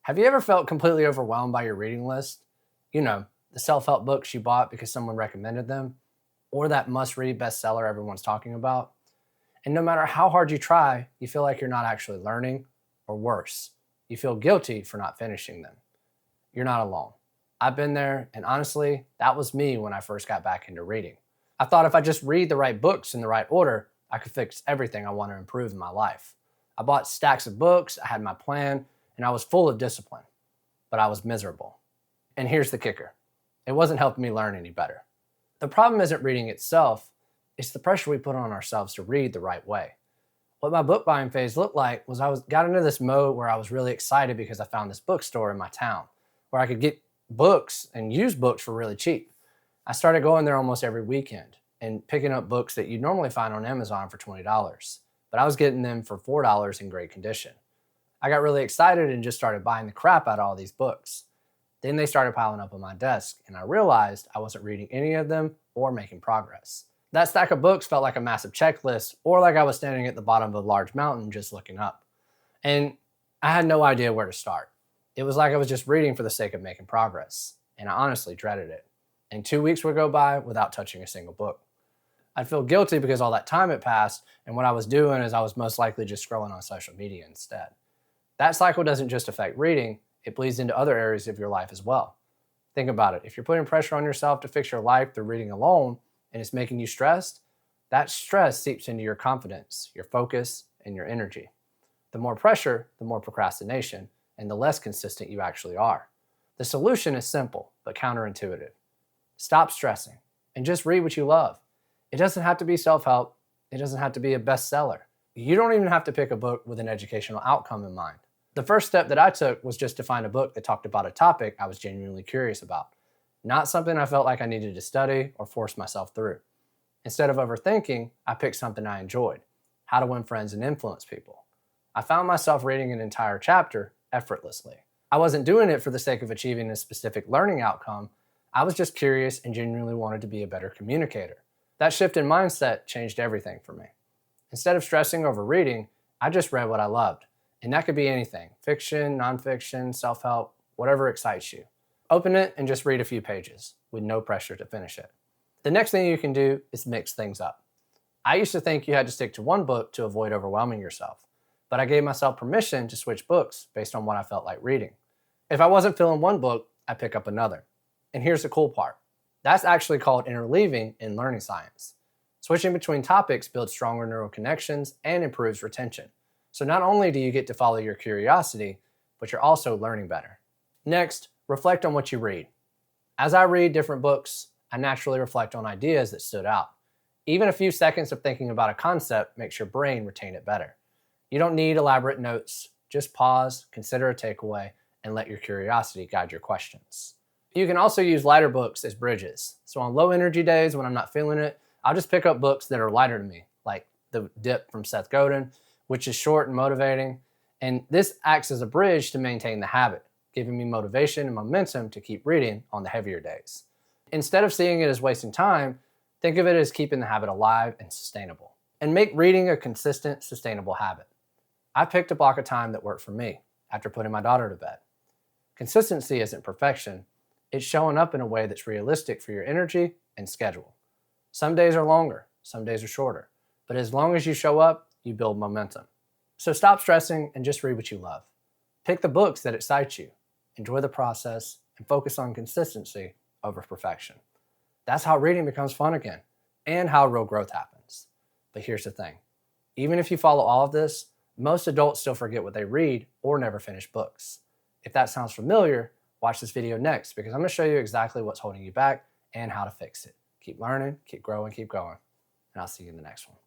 Have you ever felt completely overwhelmed by your reading list? You know, the self help books you bought because someone recommended them, or that must read bestseller everyone's talking about. And no matter how hard you try, you feel like you're not actually learning, or worse, you feel guilty for not finishing them. You're not alone. I've been there, and honestly, that was me when I first got back into reading. I thought if I just read the right books in the right order, I could fix everything I want to improve in my life. I bought stacks of books, I had my plan, and I was full of discipline, but I was miserable. And here's the kicker: it wasn't helping me learn any better. The problem isn't reading itself, it's the pressure we put on ourselves to read the right way. What my book buying phase looked like was got into this mode where I was really excited because I found this bookstore in my town where I could get books and used books for really cheap. I started going there almost every weekend and picking up books that you'd normally find on Amazon for $20, but I was getting them for $4 in great condition. I got really excited and just started buying the crap out of all these books. Then they started piling up on my desk, and I realized I wasn't reading any of them or making progress. That stack of books felt like a massive checklist, or like I was standing at the bottom of a large mountain just looking up. And I had no idea where to start. It was like I was just reading for the sake of making progress, and I honestly dreaded it. And 2 weeks would go by without touching a single book. I'd feel guilty because all that time had passed, and what I was doing is I was most likely just scrolling on social media instead. That cycle doesn't just affect reading, it bleeds into other areas of your life as well. Think about it. If you're putting pressure on yourself to fix your life through reading alone and it's making you stressed, that stress seeps into your confidence, your focus, and your energy. The more pressure, the more procrastination, and the less consistent you actually are. The solution is simple, but counterintuitive. Stop stressing and just read what you love. It doesn't have to be self-help. It doesn't have to be a bestseller. You don't even have to pick a book with an educational outcome in mind. The first step that I took was just to find a book that talked about a topic I was genuinely curious about, not something I felt like I needed to study or force myself through. Instead of overthinking, I picked something I enjoyed: How to Win Friends and Influence People. I found myself reading an entire chapter effortlessly. I wasn't doing it for the sake of achieving a specific learning outcome. I was just curious and genuinely wanted to be a better communicator. That shift in mindset changed everything for me. Instead of stressing over reading, I just read what I loved. And that could be anything: fiction, nonfiction, self-help, whatever excites you. Open it and just read a few pages with no pressure to finish it. The next thing you can do is mix things up. I used to think you had to stick to one book to avoid overwhelming yourself, but I gave myself permission to switch books based on what I felt like reading. If I wasn't feeling one book, I'd pick up another. And here's the cool part: that's actually called interleaving in learning science. Switching between topics builds stronger neural connections and improves retention. So not only do you get to follow your curiosity, but you're also learning better. Next, reflect on what you read. As I read different books, I naturally reflect on ideas that stood out. Even a few seconds of thinking about a concept makes your brain retain it better. You don't need elaborate notes. Just pause, consider a takeaway, and let your curiosity guide your questions. You can also use lighter books as bridges. So on low energy days when I'm not feeling it, I'll just pick up books that are lighter to me, like The Dip from Seth Godin, which is short and motivating. And this acts as a bridge to maintain the habit, giving me motivation and momentum to keep reading on the heavier days. Instead of seeing it as wasting time, think of it as keeping the habit alive and sustainable. And make reading a consistent, sustainable habit. I picked a block of time that worked for me after putting my daughter to bed. Consistency isn't perfection. It's showing up in a way that's realistic for your energy and schedule. Some days are longer, some days are shorter, but as long as you show up, you build momentum. So stop stressing and just read what you love. Pick the books that excite you, enjoy the process, and focus on consistency over perfection. That's how reading becomes fun again, and how real growth happens. But here's the thing: even if you follow all of this, most adults still forget what they read or never finish books. If that sounds familiar, watch this video next, because I'm going to show you exactly what's holding you back and how to fix it. Keep learning, keep growing, keep going, and I'll see you in the next one.